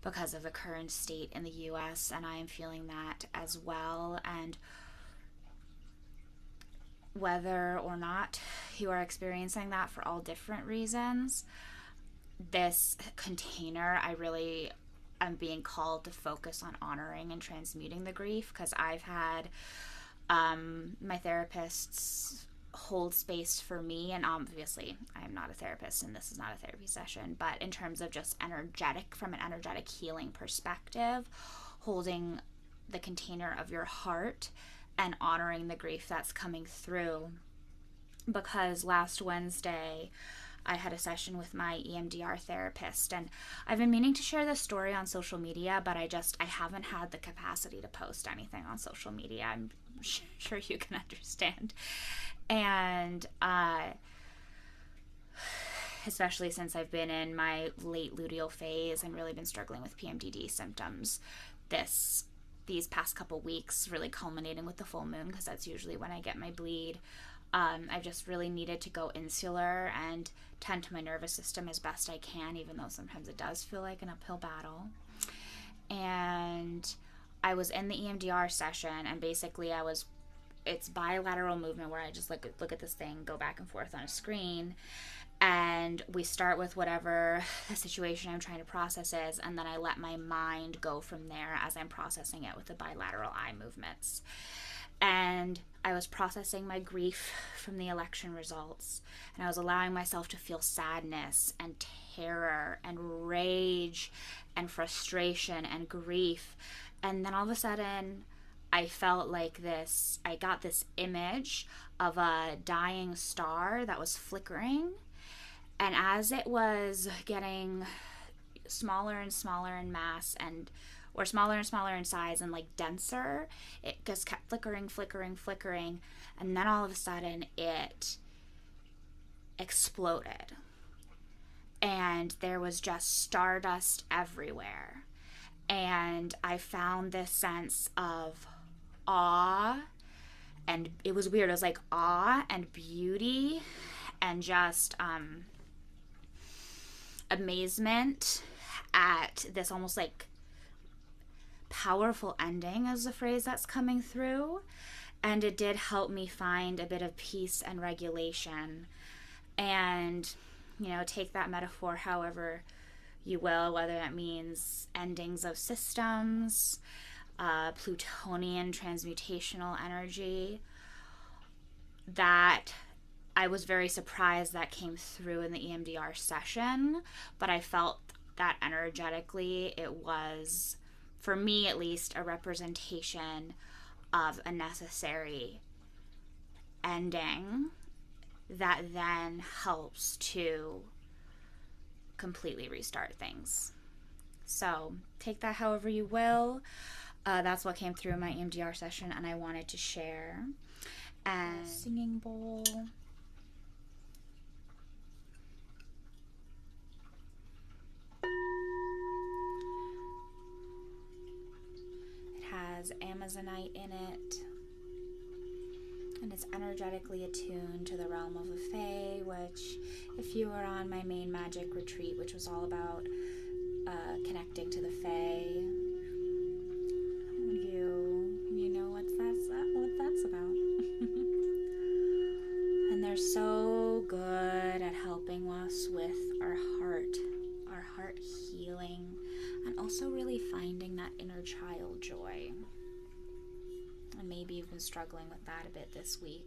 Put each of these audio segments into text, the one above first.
because of the current state in the US, and I am feeling that as well. And whether or not you are experiencing that for all different reasons, this container, I really am being called to focus on honoring and transmuting the grief, because I've had my therapists hold space for me, and obviously I am not a therapist and this is not a therapy session, but in terms of just energetic, from an energetic healing perspective, holding the container of your heart and honoring the grief that's coming through. Because last Wednesday I had a session with my EMDR therapist, and I've been meaning to share this story on social media, but I haven't had the capacity to post anything on social media. I'm sure you can understand. And especially since I've been in my late luteal phase and really been struggling with PMDD symptoms these past couple weeks, really culminating with the full moon, because that's usually when I get my bleed. I've just really needed to go insular and tend to my nervous system as best I can, even though sometimes it does feel like an uphill battle. And I was in the EMDR session, and basically it's bilateral movement where I just look at this thing go back and forth on a screen, and we start with whatever the situation I'm trying to process is, and then I let my mind go from there as I'm processing it with the bilateral eye movements. And I was processing my grief from the election results, and I was allowing myself to feel sadness and terror and rage and frustration and grief. And then all of a sudden I felt like I got this image of a dying star that was flickering, and as it was getting smaller and smaller in mass, or smaller and smaller in size and like denser, it just kept flickering, and then all of a sudden it exploded, and there was just stardust everywhere. And I found this sense of awe, and it was weird. It was like awe and beauty and just amazement at this almost like powerful ending, is the phrase that's coming through. And it did help me find a bit of peace and regulation. And, take that metaphor however you will, whether that means endings of systems, Plutonian transmutational energy, that I was very surprised that came through in the EMDR session, but I felt that energetically it was, for me at least, a representation of a necessary ending that then helps to completely restart things. So take that however you will. That's what came through in my EMDR session, and I wanted to share. And singing bowl. It has Amazonite in it, and it's energetically attuned to the realm of the Fae, which, if you were on my main magic retreat, which was all about connecting to the Fae, you know what that's about. And they're so good at helping us with our heart healing, and also really finding that inner child joy. And maybe you've been struggling with that a bit this week.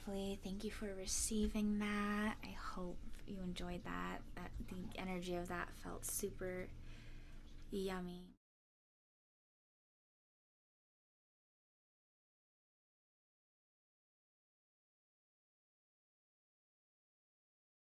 lovely. Thank you for receiving that. I hope you enjoyed that. The energy of that felt super yummy.